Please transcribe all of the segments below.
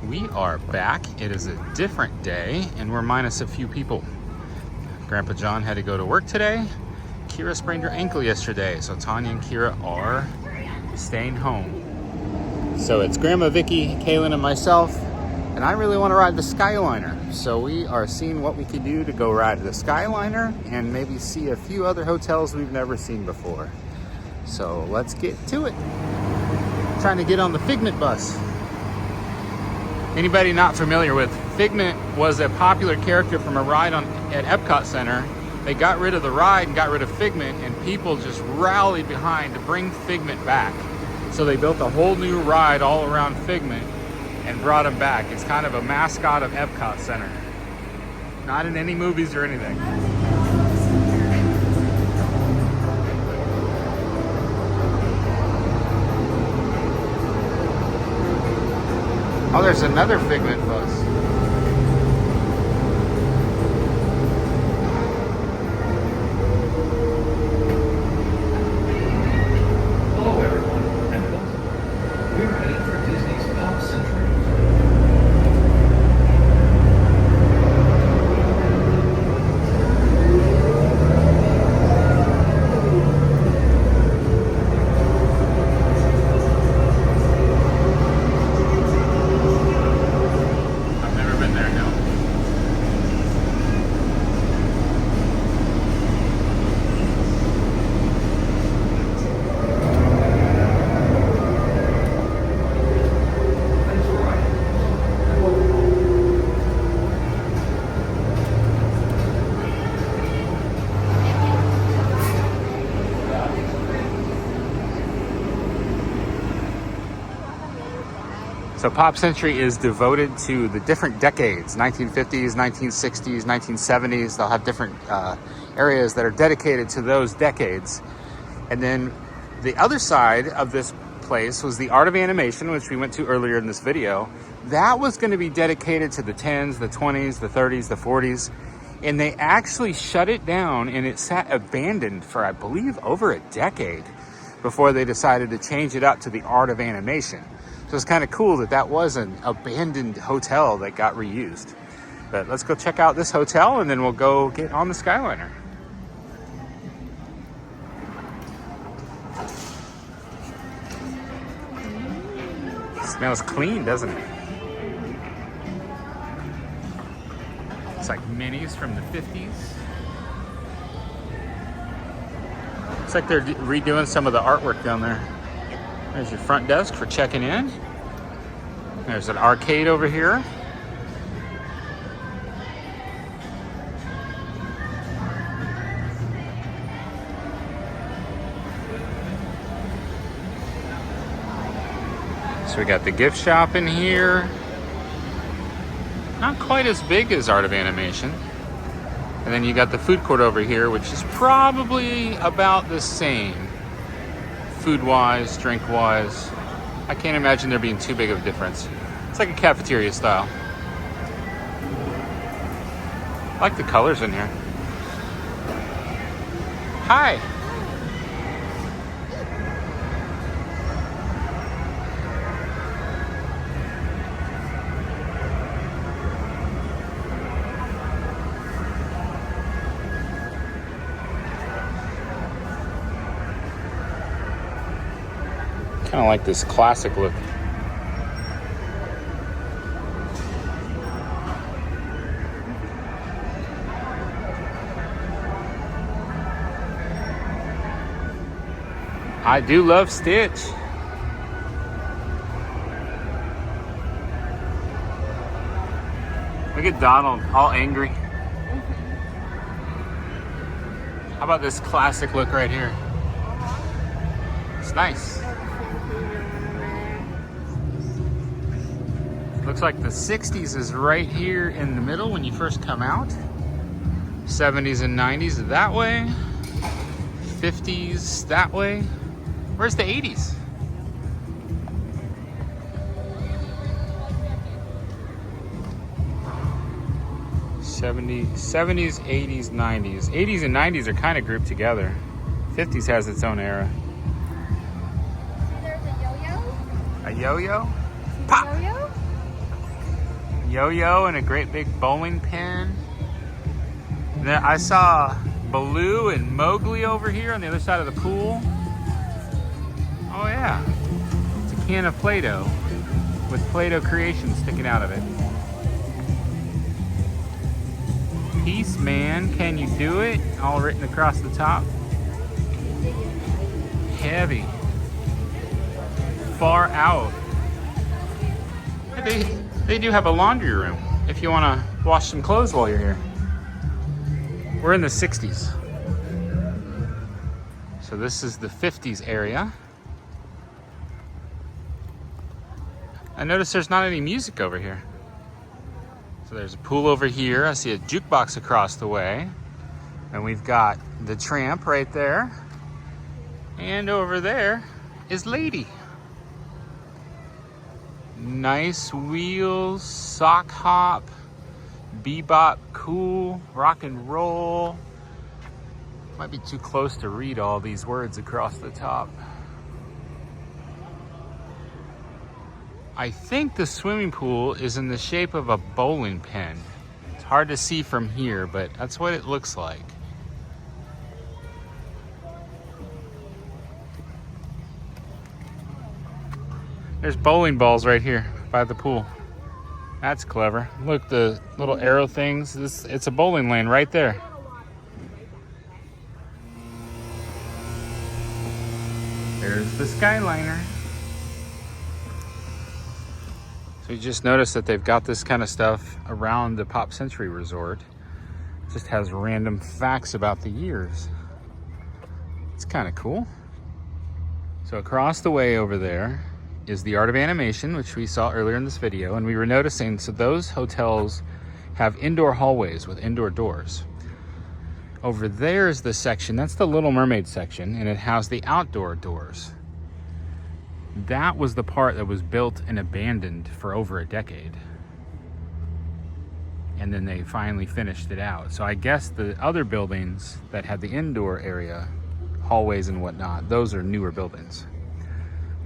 We are back. It is a different day and we're minus a few people. Grandpa John had to go to work today. Kira sprained her ankle yesterday, so Tanya and Kira are staying home. So it's Grandma Vicky, Kaylin, and myself, and I really want to ride the Skyliner. So we are seeing what we could do to go ride the Skyliner and maybe see a few other hotels we've never seen before. So let's get to it. Trying to get on the Figment bus. Anybody not familiar with Figment was a popular character from a ride at Epcot Center. They got rid of the ride and got rid of Figment, and people just rallied behind to bring Figment back. So they built a whole new ride all around Figment and brought him back. It's kind of a mascot of Epcot Center. Not in any movies or anything. Oh, there's another Figment bus. Hello everyone, and welcome. We're headed for Disney's Pop Century. So Pop Century is devoted to the different decades, 1950s, 1960s, 1970s. They'll have different areas that are dedicated to those decades. And then the other side of this place was the Art of Animation, which we went to earlier in this video. That was going to be dedicated to the 10s, the 20s, the 30s, the 40s. And they actually shut it down, and it sat abandoned for, I believe, over a decade before they decided to change it up to the Art of Animation. So it's kind of cool that that was an abandoned hotel that got reused. But let's go check out this hotel and then we'll go get on the Skyliner. Smells clean, doesn't it? It's like minis from the 50s. Looks like they're redoing some of the artwork down there. There's your front desk for checking in. There's an arcade over here. So we got the gift shop in here. Not quite as big as Art of Animation. And then you got the food court over here, which is probably about the same. Food-wise, drink-wise. I can't imagine there being too big of a difference. It's like a cafeteria style. I like the colors in here. Hi! Kind of like this classic look. I do love Stitch. Look at Donald, all angry. How about this classic look right here? It's nice. Looks like the 60s is right here in the middle when you first come out. 70s and 90s that way. 50s that way. Where's the 80s? '70s, 80s, 90s. 80s and 90s are kind of grouped together. 50s has its own era. There's a yo-yo. A yo-yo? Pop! Yo-yo? yo-yo and a great big bowling pin. And then I saw Baloo and Mowgli over here on the other side of the pool. Oh yeah, it's a can of Play-Doh with Play-Doh creations sticking out of it. Peace, man, can you do it? All written across the top. Heavy. Far out. They do have a laundry room if you want to wash some clothes while you're here. We're in the 60s. So this is the 50s area. I noticed there's not any music over here. So there's a pool over here. I see a jukebox across the way. And we've got the tramp right there. And over there is Lady. Nice wheels, sock hop, bebop, cool, rock and roll. Might be too close to read all these words across the top. I think the swimming pool is in the shape of a bowling pin. It's hard to see from here, but that's what it looks like. There's bowling balls right here by the pool. That's clever. Look, the little arrow things. It's a bowling lane right there. There's the Skyliner. So you just notice that they've got this kind of stuff around the Pop Century Resort. It just has random facts about the years. It's kind of cool. So across the way over there is the Art of Animation, which we saw earlier in this video, and we were noticing, so those hotels have indoor hallways with indoor doors. Over there is the section, that's the Little Mermaid section, and it has the outdoor doors. That was the part that was built and abandoned for over a decade. And then they finally finished it out. So I guess the other buildings that had the indoor area, hallways and whatnot, those are newer buildings.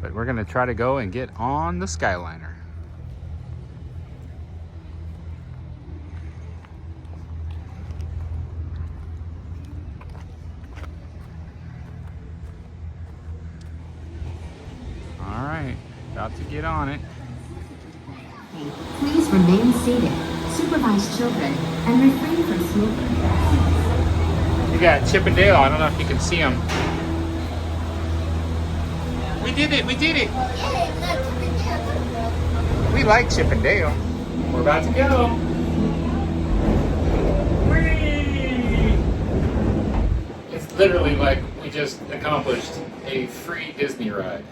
But we're gonna try to go and get on the Skyliner. All right, about to get on it. Please remain seated, supervise children, and refrain from smoking. You got Chip and Dale, I don't know if you can see them. We did it, we did it. We like Chip and Dale. We're about to go. Whee! It's literally like we just accomplished a free Disney ride.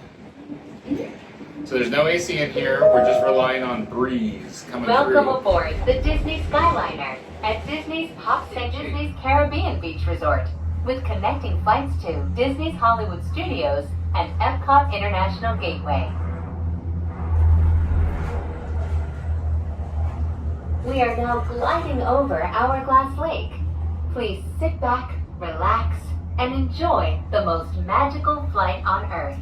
So there's no AC in here, we're just relying on breeze coming through. Welcome aboard the Disney Skyliner at Disney's Disney's Caribbean Beach Resort, with connecting flights to Disney's Hollywood Studios and Epcot International Gateway. We are now gliding over Hourglass Lake. Please sit back, relax, and enjoy the most magical flight on Earth.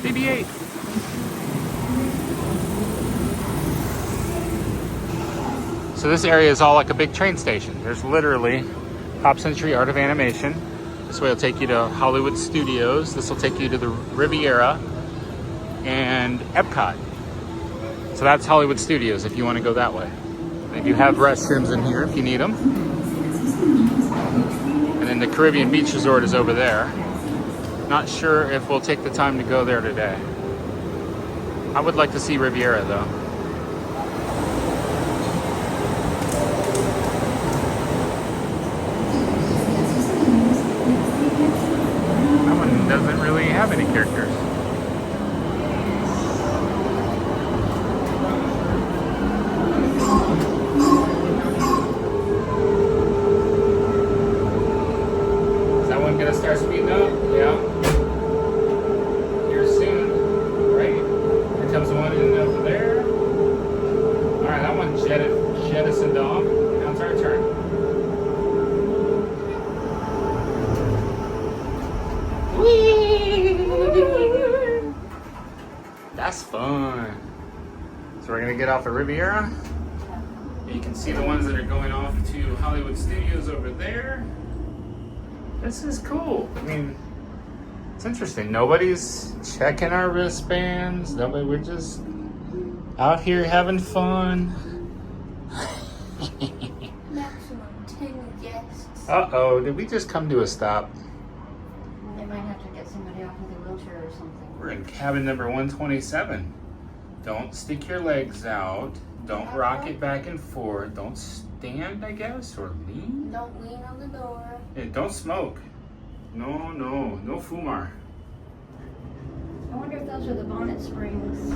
BB-8. So this area is all like a big train station. There's literally Pop Century Art of Animation. This way will take you to Hollywood Studios. This will take you to the Riviera and Epcot. So that's Hollywood Studios if you want to go that way. They do have restrooms in here if you need them. And then the Caribbean Beach Resort is over there. Not sure if we'll take the time to go there today. I would like to see Riviera though. That one doesn't really have any characters. Is that medicine dog. Now it's our turn. Whee! That's fun. So we're gonna get off the Riviera. You can see the ones that are going off to Hollywood Studios over there. This is cool. I mean, it's interesting. Nobody's checking our wristbands. Nobody. We're just out here having fun. Maximum 10 guests. Uh-oh, did we just come to a stop? They might have to get somebody off with a wheelchair or something. We're in cabin number 127. Don't stick your legs out. Don't rock it back and forth. Don't stand, I guess, or lean. Don't lean on the door. Hey, don't smoke. No fumar. I wonder if those are the bonnet springs.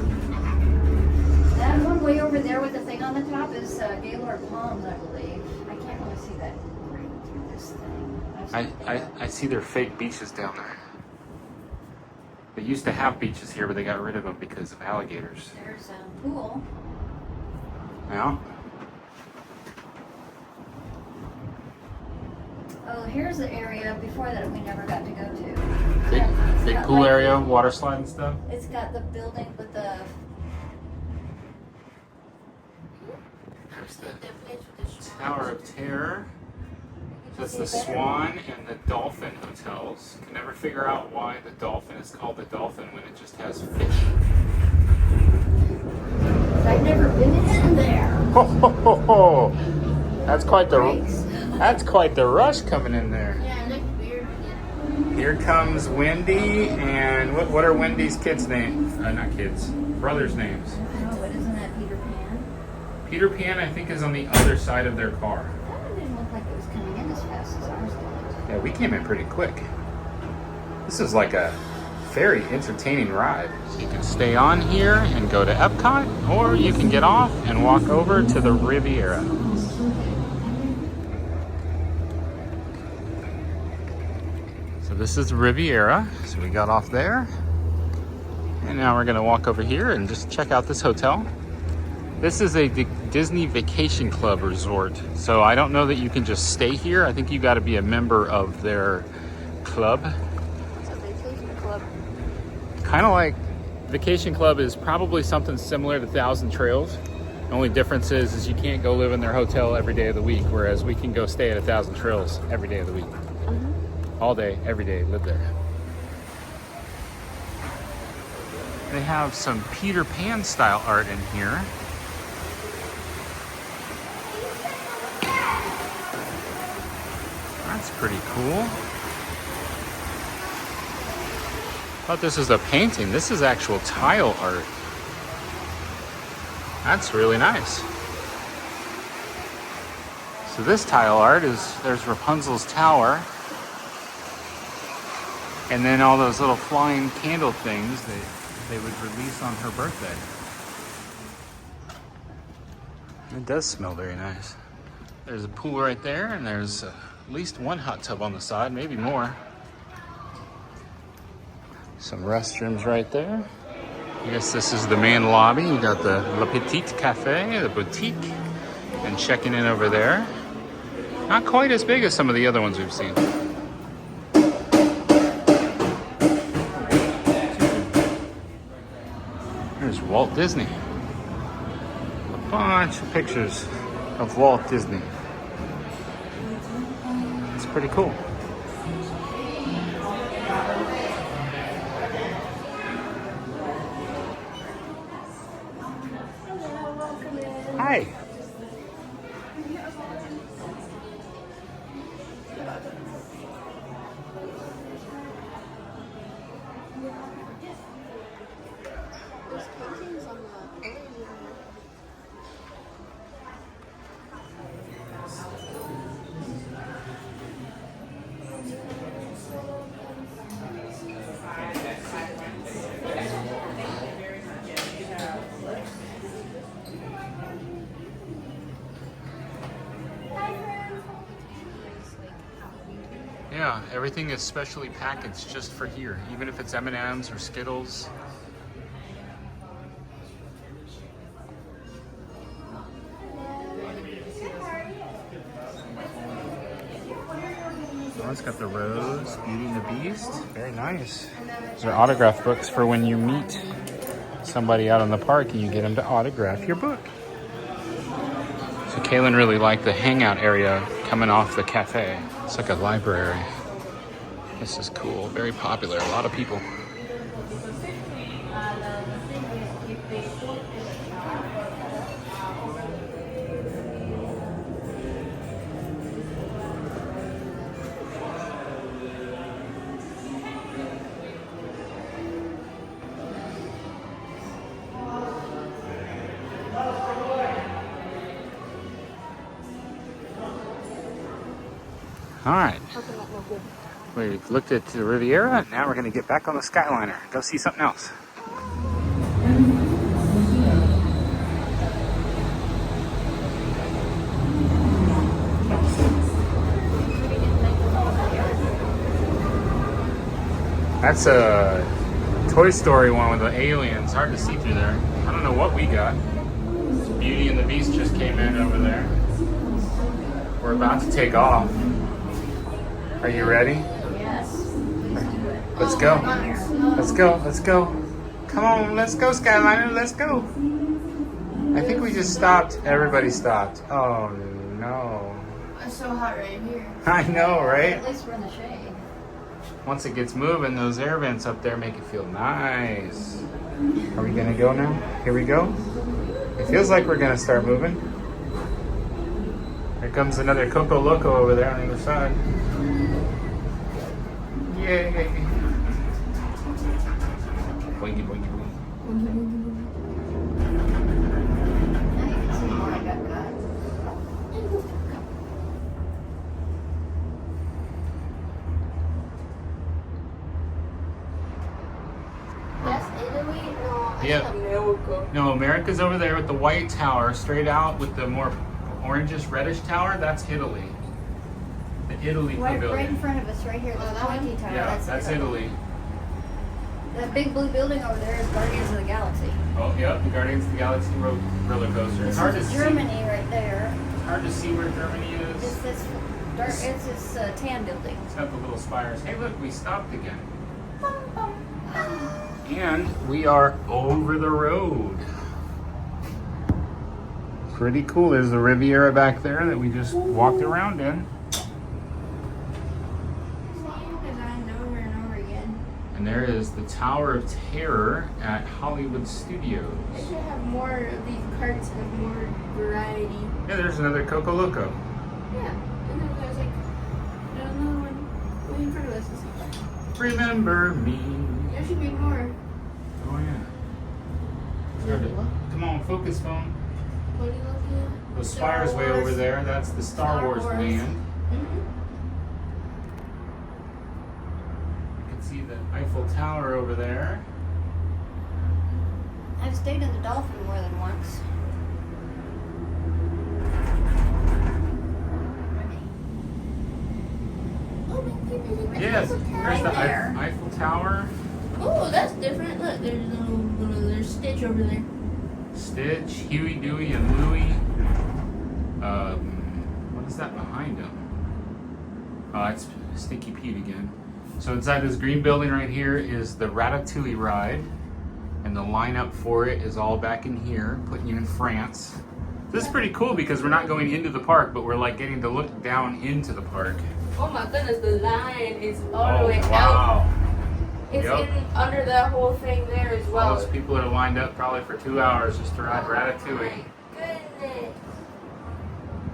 That one way over there with the thing on the top is Gaylord Palms, I believe. I can't really see that right through this thing. I see their fake beaches down there. They used to have beaches here, but they got rid of them because of alligators. There's a pool. Yeah. Oh, here's the area before that we never got to go to. Big got pool like- area, water slide and stuff. It's got the building with the... There's the Tower of Terror. That's the Swan and the Dolphin hotels. Can never figure out why the Dolphin is called the Dolphin when it just has fish. I've never been in there. Ho, ho, ho, ho. That's quite Breaks. the rush coming in there. Yeah, it looked weird. Here comes Wendy, and what are Wendy's kids' names? Not kids, brothers' names. Oh, but isn't that Peter Pan? Peter Pan, I think, is on the other side of their car. That one didn't look like it was coming in as fast as ours did. Yeah, we came in pretty quick. This is like a very entertaining ride. So you can stay on here and go to Epcot, or you can get off and walk over to the Riviera. So this is Riviera. So we got off there. And now we're gonna walk over here and just check out this hotel. This is a Disney Vacation Club resort. So I don't know that you can just stay here. I think you gotta be a member of their club. It's a vacation club. Kind of like Vacation Club is probably something similar to Thousand Trails. The only difference is you can't go live in their hotel every day of the week, whereas we can go stay at a Thousand Trails every day of the week. All day, every day, live there. They have some Peter Pan style art in here. That's pretty cool. I thought this was a painting. This is actual tile art. That's really nice. So this tile art is, there's Rapunzel's tower. And then all those little flying candle things that they would release on her birthday. It does smell very nice. There's a pool right there, and there's at least one hot tub on the side, maybe more. Some restrooms right there. I guess this is the main lobby. You got the Le Petit Cafe, the boutique, and checking in over there. Not quite as big as some of the other ones we've seen. There's Walt Disney. A bunch of pictures of Walt Disney. It's pretty cool. Hi. Yeah, everything is specially packaged just for here, even if it's M&Ms or Skittles. Oh, it's got the Rose, Beauty and the Beast. Very nice. These are autograph books for when you meet somebody out in the park and you get them to autograph your book. So Kaylin really liked the hangout area coming off the cafe. It's like a library. This is cool. Very popular. A lot of people. All right. We've looked at the Riviera, and now we're going to get back on the Skyliner. Go see something else. That's a Toy Story one with the aliens. Hard to see through there. I don't know what we got. Beauty and the Beast just came in over there. We're about to take off. Are you ready? Yes. Let's go. Let's go. Let's go. Come on, let's go, Skyliner. Let's go. I think we just stopped. Everybody stopped. Oh, no. It's so hot right here. I know, right? At least we're in the shade. Once it gets moving, those air vents up there make it feel nice. Are we going to go now? Here we go. It feels like we're going to start moving. Here comes another Coco Loco over there on the other side. Yay! Boingy, boingy, boingy. Now you can see more I got cut. That's Italy? No, that's Yep. America. No, America's over there with the white tower, straight out with the more orangish, reddish tower. That's Italy. The Italy Right in Pavilion. front of us, right here, the that one? pointy tower. Yeah, that's Italy. That big blue building over there is Guardians of the Galaxy. Oh, yep, the Guardians of the Galaxy roller coaster. It's This hard to is see. Germany right there. It's hard to see where Germany It's is. this dark. It's this tan building. It's got the little spires. Hey, look, we stopped again. And we are over the road. Pretty cool. There's the Riviera back there that we just walked around in. Designed over and over again. And there is the Tower of Terror at Hollywood Studios. They should have more of these carts and more variety. Yeah, there's another Coco Loco. Yeah. And then there's like another one way in front of us. Remember me. There should be more. Oh, yeah. It's hard to- Come on, focus phone. What are you looking at? Those Star spires way Wars. over there. That's the Star Wars land. Mhm. You can see the Eiffel Tower over there. I've stayed in the Dolphin more than once. Yes, there's the Eiffel Tower. Oh, that's different. Look, there's Stitch over there. Stitch, Huey, Dewey, and Louie. What is that behind him? Oh, it's Stinky Pete again. So inside this green building right here is the Ratatouille ride. And the lineup for it is all back in here, putting you in France. This is pretty cool because we're not going into the park, but we're like getting to look down into the park. Oh my goodness, the line is all the way out. Wow. It's Yep. in under that whole thing there as All well. those people are lined up probably for 2 hours just to ride Ratatouille. Goodness.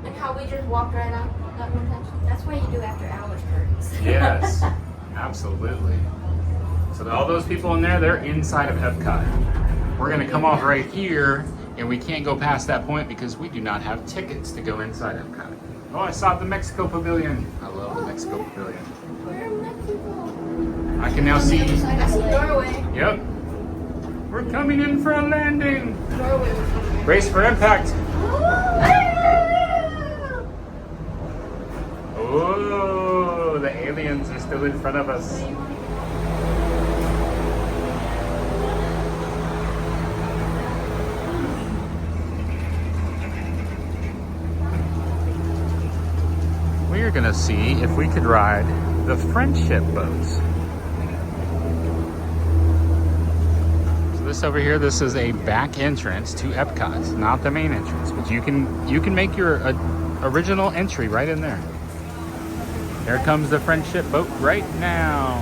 And how we just walked right out that one time. That's why you do after hours parties. Yes, absolutely. So all those people in there, they're inside of Epcot. We're gonna come off right here, and we can't go past that point because we do not have tickets to go inside Epcot. Oh, I saw the Mexico Pavilion. I love the Mexico Pavilion. We're in Mexico. I can now see. I see Norway. Yep. We're coming in for a landing. Norway was somewhere. Brace for impact. Oh, the aliens are still in front of us. We're gonna see if we could ride the friendship boats. So this over here, this is a back entrance to Epcot, not the main entrance, but you can make your original entry right in there. Here comes the friendship boat right now.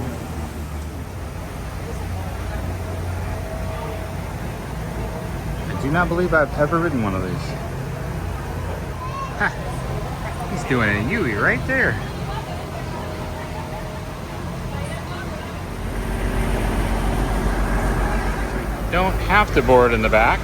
I do not believe I've ever ridden one of these. Ha! He's doing a Yui right there. Don't have to board in the back.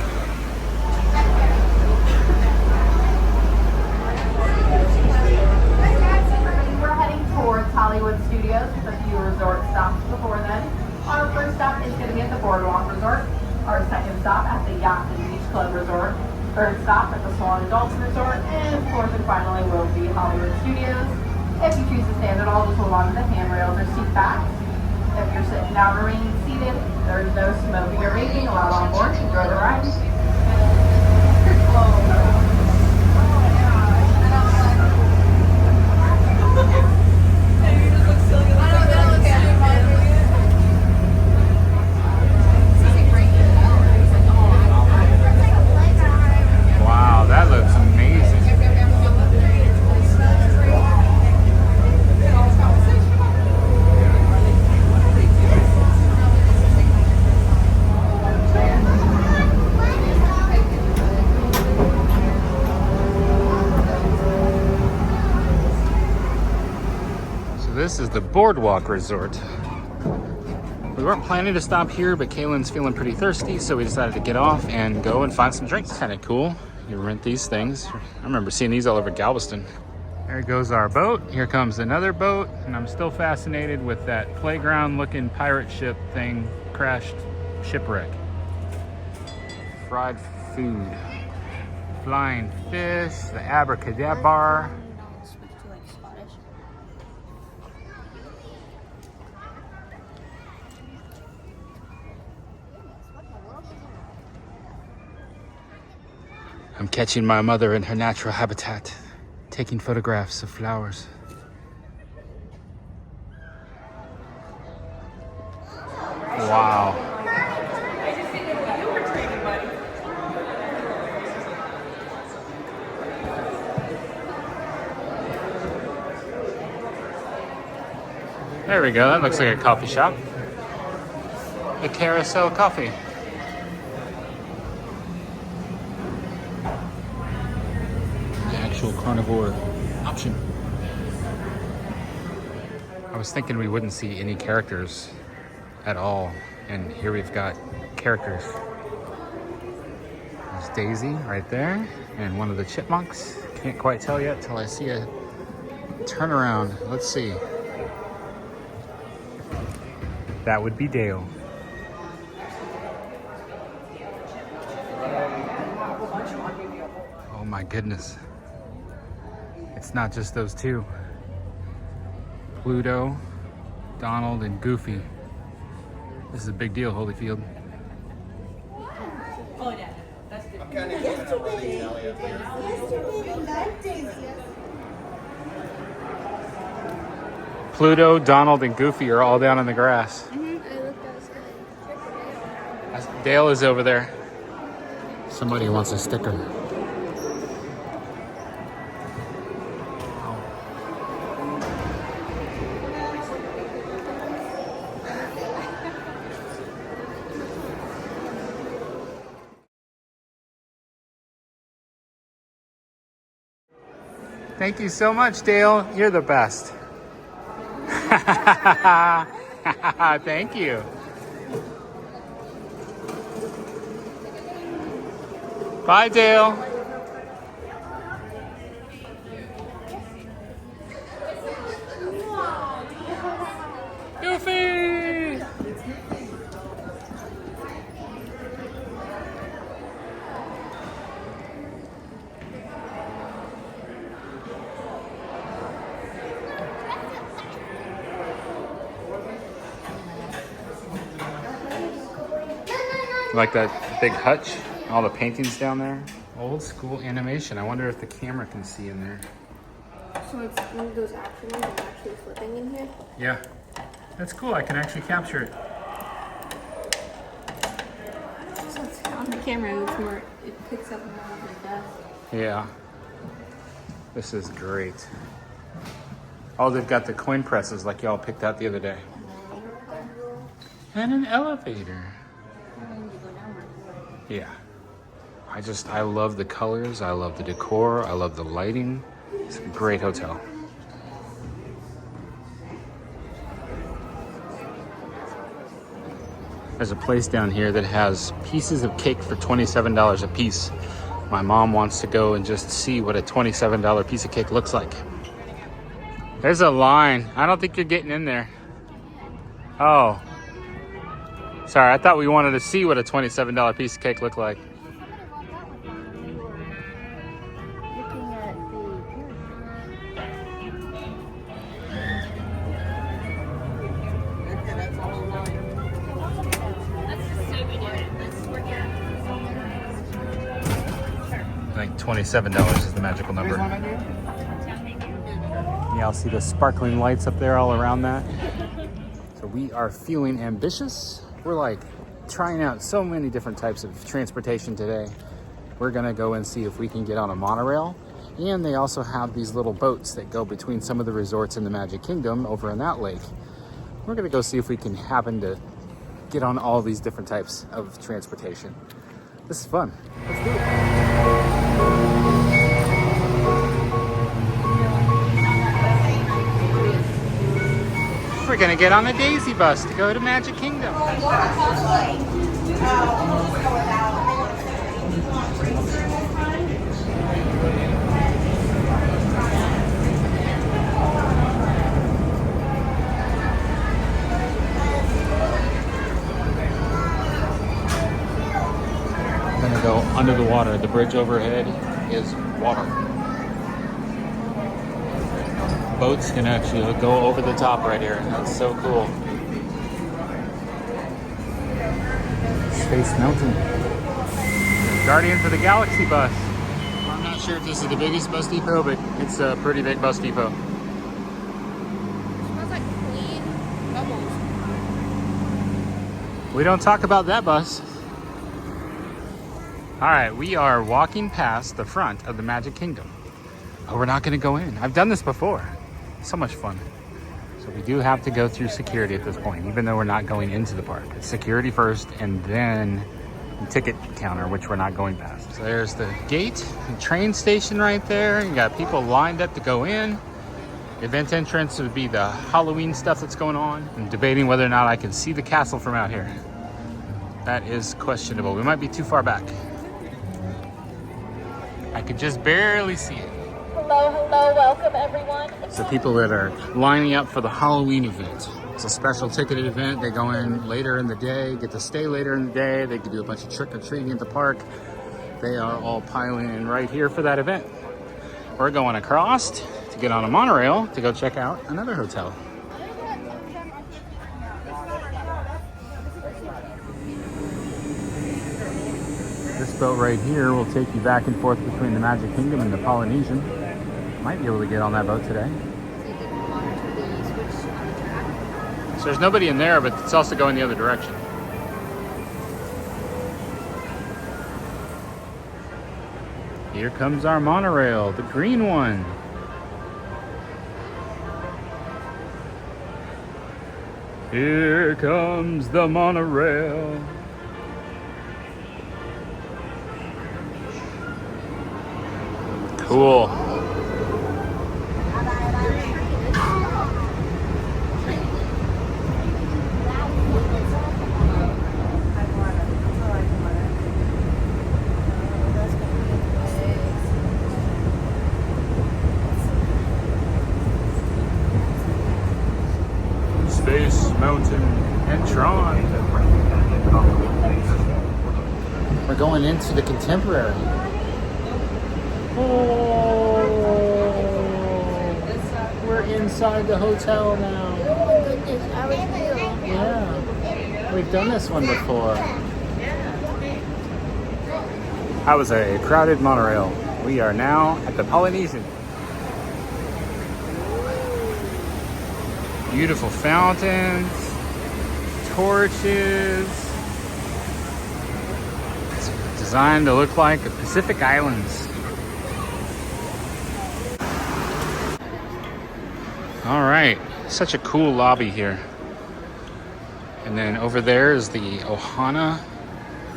We're heading towards Hollywood Studios with a few resort stops before then. Our first stop is going to be at the Boardwalk Resort. Our second stop at the Yacht and Beach Club Resort. Third stop at the Swan Adults Resort. And fourth and finally will be Hollywood Studios. If you choose to stand at all, just hold on to the handrails or seat backs. If you're sitting down or remaining seated, there is no smoking or vaping allowed on board. Enjoy the ride. Wow, that looks amazing. This is the Boardwalk Resort. We weren't planning to stop here, but Kaylin's feeling pretty thirsty, so we decided to get off and go and find some drinks. Kind of cool. You rent these things. I remember seeing these all over Galveston. There goes our boat. Here comes another boat, and I'm still fascinated with that playground-looking pirate ship thing, crashed shipwreck. Fried food. Flying fish, the abracadabra. I'm catching my mother in her natural habitat, taking photographs of flowers. Wow. There we go, that looks like a coffee shop. The Carousel Coffee. Carnivore option. I was thinking we wouldn't see any characters at all, and here we've got characters. There's Daisy right there, and one of the chipmunks. Can't quite tell yet till I see a turnaround. Let's see. That would be Dale. Oh my goodness. It's not just those two. Pluto, Donald, and Goofy. This is a big deal, Holyfield. Oh, yeah. That's good. Pluto, Donald, and Goofy are all down in the grass. Dale is over there. Somebody wants a sticker. Thank you so much, Dale. You're the best. Thank you. Bye, Dale. Goofy! Like that big hutch, all the paintings down there. Old school animation. I wonder if the camera can see in there. So it's one of those action ones that's actually flipping in here. Yeah, that's cool. I can actually capture it. So it's on the camera, it's more, it picks up more of the dust. Yeah, this is great. Oh, they've got the coin presses like y'all picked out the other day. And an elevator. Yeah. I love the colors. I love the decor. I love the lighting. It's a great hotel. There's a place down here that has pieces of cake for $27 a piece. My mom wants to go and just see what a $27 piece of cake looks like. There's a line. I don't think you're getting in there. Oh. Sorry, I thought we wanted to see what a $27 piece of cake looked like. Looking at Like $27 is the magical number. Yeah, I'll see the sparkling lights up there all around that. So we are feeling ambitious. We're like trying out so many different types of transportation today. We're gonna go and see if we can get on a monorail. And they also have these little boats that go between some of the resorts in the Magic Kingdom over in that lake. We're gonna go see if we can happen to get on all these different types of transportation. This is fun. Let's do it. We're gonna get on the Daisy bus to go to Magic Kingdom. I'm gonna go under the water. The bridge overhead is water. Boats can actually go over the top right here. That's so cool. Space Mountain. Guardians of the Galaxy bus. I'm not sure if this is the biggest bus depot, but it's a pretty big bus depot. It smells like clean bubbles. We don't talk about that bus. All right, we are walking past the front of the Magic Kingdom. Oh, we're not gonna go in. I've done this before. So much fun. So we do have to go through security at this point, even though we're not going into the park. It's security first and then the ticket counter, which we're not going past. So there's the gate, the train station right there. You got people lined up to go in. The event entrance would be the Halloween stuff that's going on. I'm debating whether or not I can see the castle from out here. That is questionable. We might be too far back. I could just barely see it. Hello, welcome everyone. So people that are lining up for the Halloween event. It's a special ticketed event. They go in later in the day, get to stay later in the day. They can do a bunch of trick-or-treating at the park. They are all piling in right here for that event. We're going across to get on a monorail to go check out another hotel. This boat right here will take you back and forth between the Magic Kingdom and the Polynesian. Might be able to get on that boat today. So there's nobody in there, but it's also going the other direction. Here comes our monorail, the green one. Here comes the monorail. Cool. Space Mountain and Tron. We're going into the Contemporary. Oh, we're inside the hotel now. Oh my goodness, I was here. Yeah, we've done this one before. That was a crowded monorail. We are now at the Polynesian. Beautiful fountains, torches. It's designed to look like the Pacific Islands. All right, such a cool lobby here. And then over there is the Ohana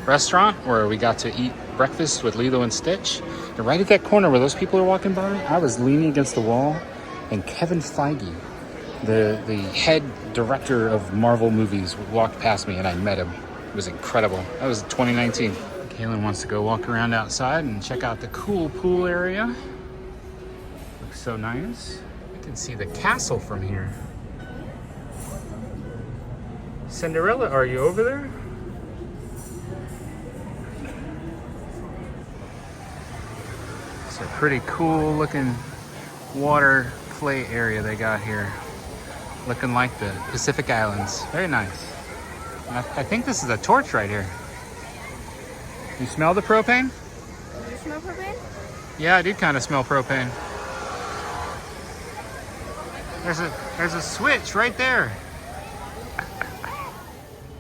restaurant where we got to eat breakfast with Lilo and Stitch. And right at that corner where those people are walking by, I was leaning against the wall, and Kevin Feige, the head director of Marvel movies, walked past me and I met him. It was incredible. That was 2019. Kaylin wants to go walk around outside and check out the cool pool area. Looks so nice. I can see the castle from here. Cinderella, are you over there? It's a pretty cool looking water play area they got here. Looking like the Pacific Islands. Very nice. And I think this is a torch right here. You smell the propane? Do you smell propane? Yeah, I do kind of smell propane. There's a switch right there.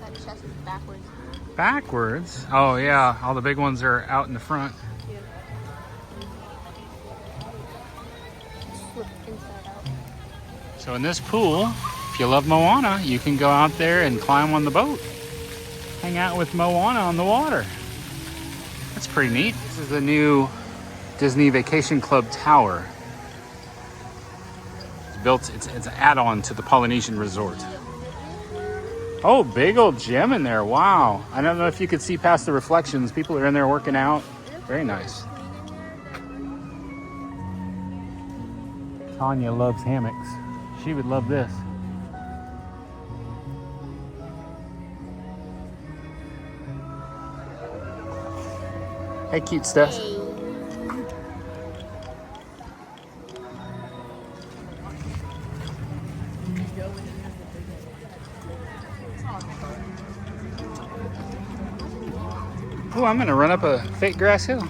That chest is backwards. Backwards? Oh yeah, all the big ones are out in the front. Yeah. Flip inside out. So in this pool, if you love Moana, you can go out there and climb on the boat. Hang out with Moana on the water. That's pretty neat. This is the new Disney Vacation Club Tower. It's built, it's an add-on to the Polynesian Resort. Oh, big old gym in there. Wow. I don't know if you could see past the reflections. People are in there working out. Very nice. Tanya loves hammocks. She would love this. Hey, cute stuff. Oh, I'm gonna run up a fake grass hill.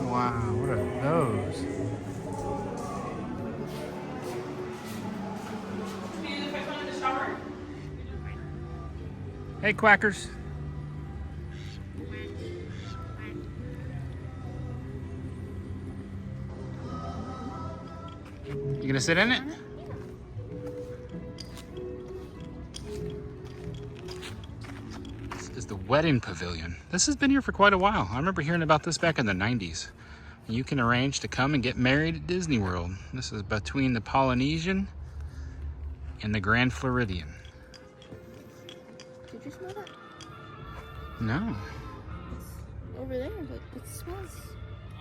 Wow, what are those? Hey, quackers. You gonna sit in it? This is the wedding pavilion. This has been here for quite a while. I remember hearing about this back in the 90s. You can arrange to come and get married at Disney World. This is between the Polynesian and the Grand Floridian. Did you smell that? No. It's over there, but it smells.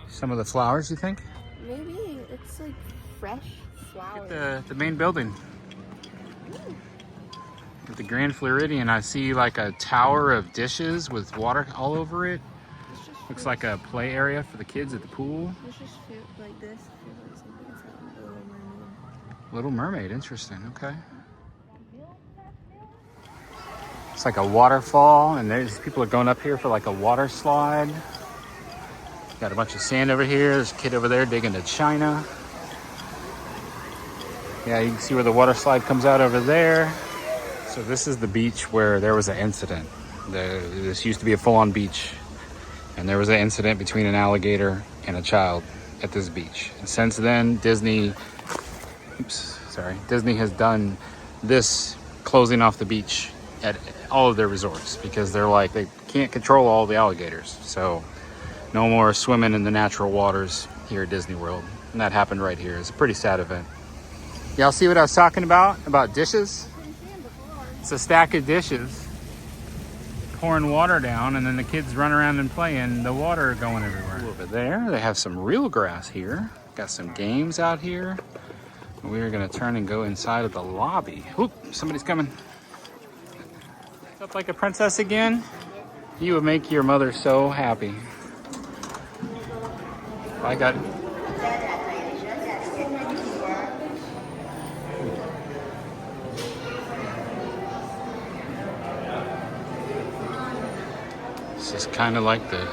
Some of the flowers, you think? Maybe it's like fresh flowers. The main building. With the Grand Floridian, I see like a tower of dishes with water all over it. Looks like a play area for the kids at the pool. This just feels like this. Feels like something that's out in the Little Mermaid. Little Mermaid, interesting. Okay. It's like a waterfall, and there's people are going up here for like a water slide. Got a bunch of sand over here. There's a kid over there digging to China. Yeah, you can see where the water slide comes out over there. So this is the beach where there was an incident. This used to be a full-on beach, and there was an incident between an alligator and a child at this beach. And since then, Disney has done this closing off the beach at all of their resorts because they're like, they can't control all the alligators. So no more swimming in the natural waters here at Disney World. And that happened right here. It's a pretty sad event. Y'all see what I was talking about dishes? It's a stack of dishes pouring water down, and then the kids run around and play, and the water going everywhere. Over there, they have some real grass here. Got some games out here. We're gonna turn and go inside of the lobby. Oop, somebody's coming. Up like a princess again? You would make your mother so happy. I got it. This is kind of like the...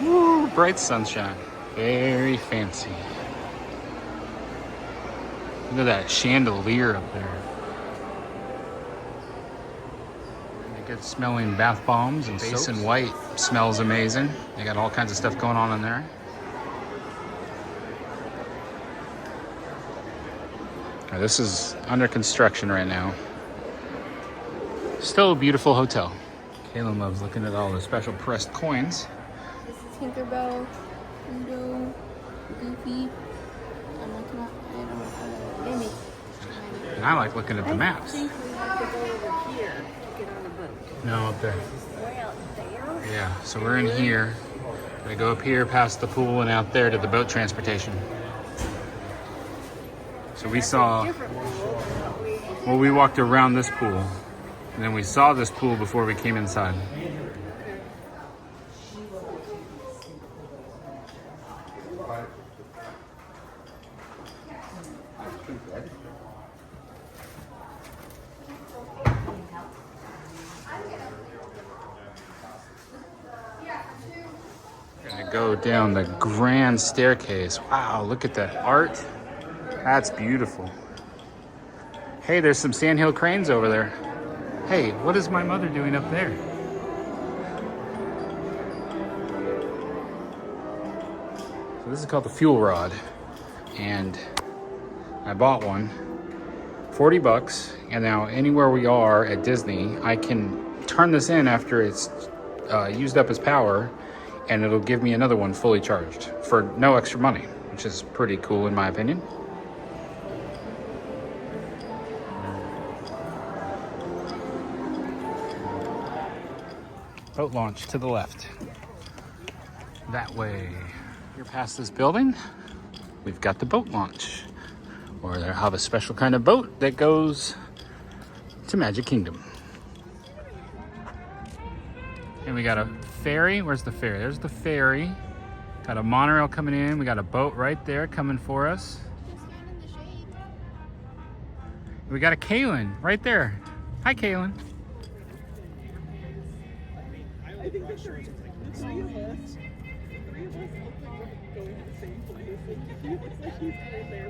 Woo! Ooh, bright sunshine. Very fancy. Look at that chandelier up there. Good smelling bath bombs and Basin White smells amazing. They got all kinds of stuff going on in there. Now, this is under construction right now. Still a beautiful hotel. Kaylin loves looking at all the special pressed coins. This is Tinkerbell, Pluto, Goofy. I'm looking up. I don't know. Amy. And I like looking at the maps. I think we have to go over here to get on the boat. No, up there. Way out there? Yeah, so we're in here. Gonna go up here past the pool and out there to the boat transportation. So we saw, well, we walked around this pool and then we saw this pool before we came inside. Gonna go down the grand staircase. Wow, look at that art. That's beautiful. Hey, there's some sandhill cranes over there. Hey, what is my mother doing up there? So this is called the fuel rod. And I bought one, 40 bucks. And now anywhere we are at Disney, I can turn this in after it's used up its power, and it'll give me another one fully charged for no extra money, which is pretty cool in my opinion. Boat launch to the left. That way. You're past this building, we've got the boat launch. Or they have a special kind of boat that goes to Magic Kingdom. And we got a ferry. Where's the ferry? There's the ferry. Got a monorail coming in. We got a boat right there coming for us. We got a Kaylin right there. Hi, Kaylin. I think the three of us going to the same place. He looks like he's right there.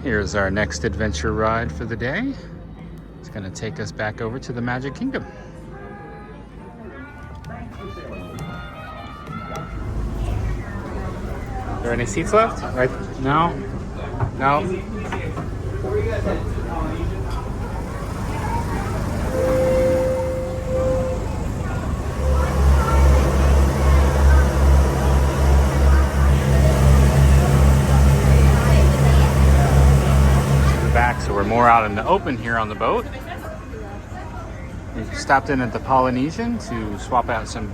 Here's our next adventure ride for the day. It's going to take us back over to the Magic Kingdom. Are there any seats left? Right? No? No? Back, so we're more out in the open here on the boat. We stopped in at the Polynesian to swap out some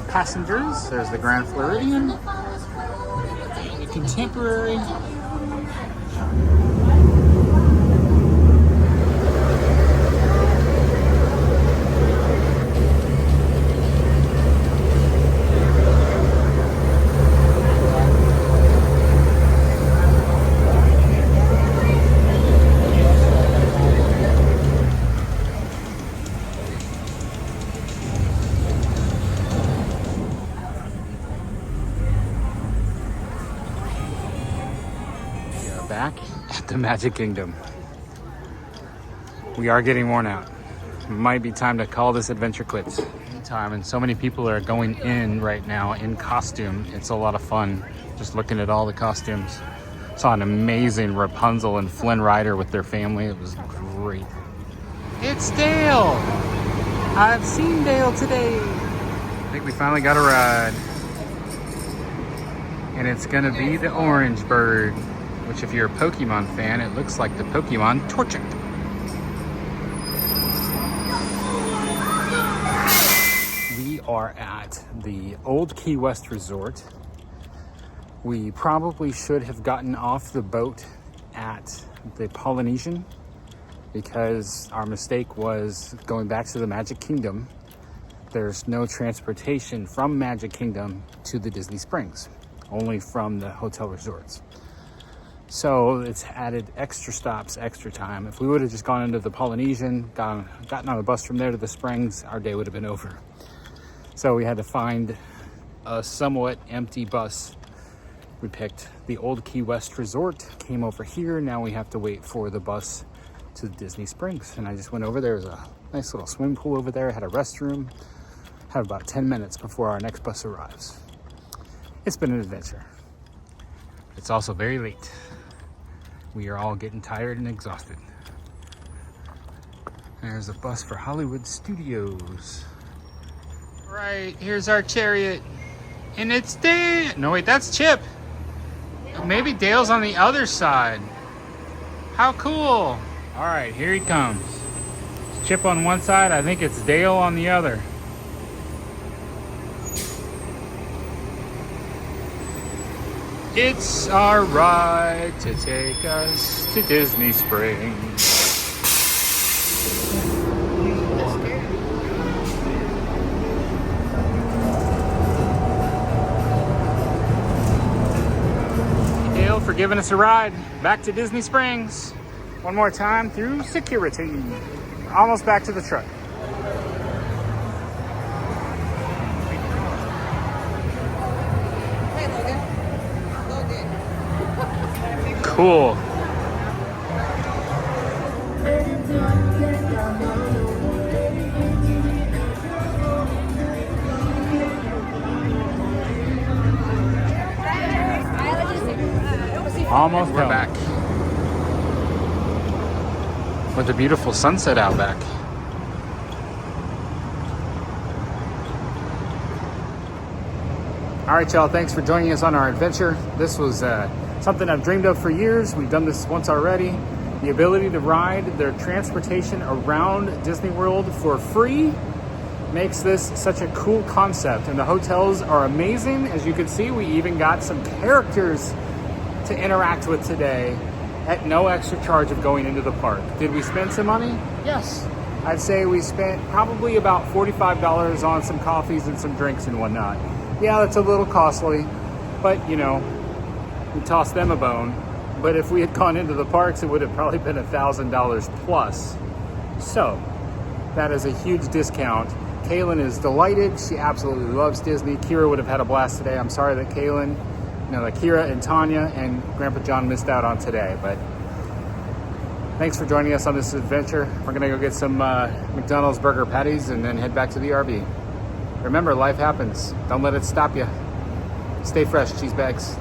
passengers. There's the Grand Floridian, the Contemporary. Back at the Magic Kingdom. We are getting worn out. It might be time to call this adventure quits. Time, and so many people are going in right now in costume. It's a lot of fun just looking at all the costumes. Saw an amazing Rapunzel and Flynn Rider with their family. It was great. It's Dale! I've seen Dale today. I think we finally got a ride. And it's gonna be the Orange Bird, which if you're a Pokemon fan, it looks like the Pokemon Torchic. We are at the Old Key West Resort. We probably should have gotten off the boat at the Polynesian because our mistake was going back to the Magic Kingdom. There's no transportation from Magic Kingdom to the Disney Springs, only from the hotel resorts. So it's added extra stops, extra time. If we would have just gone into the Polynesian, gotten on a bus from there to the Springs, our day would have been over. So we had to find a somewhat empty bus. We picked the old Key West Resort, came over here. Now we have to wait for the bus to Disney Springs. And I just went over there. There's a nice little swimming pool over there. Had a restroom. Had about 10 minutes before our next bus arrives. It's been an adventure. It's also very late. We are all getting tired and exhausted. There's a bus for Hollywood Studios. Right, here's our chariot. And it's Dale. No, wait, that's Chip. Maybe Dale's on the other side. How cool. All right, here he comes. It's Chip on one side. I think it's Dale on the other. It's our ride to take us to Disney Springs. Dale for giving us a ride back to Disney Springs. One more time through security. Almost back to the truck. Cool. Almost we're back. With a beautiful sunset out back. All right, y'all, thanks for joining us on our adventure. This was something I've dreamed of for years. We've done this once already. The ability to ride their transportation around Disney World for free makes this such a cool concept. And the hotels are amazing. As you can see, we even got some characters to interact with today at no extra charge of going into the park. Did we spend some money? Yes. I'd say we spent probably about $45 on some coffees and some drinks and whatnot. Yeah, that's a little costly, but you know, we tossed them a bone. But if we had gone into the parks, it would have probably been $1,000 plus. So that is a huge discount. Kaylin is delighted. She absolutely loves Disney. Kira would have had a blast today. I'm sorry that Kaylin, that Kira and Tanya and Grandpa John missed out on today, but thanks for joining us on this adventure. We're gonna go get some McDonald's burger patties and then head back to the RV. Remember, life happens. Don't let it stop you. Stay fresh, cheese bags.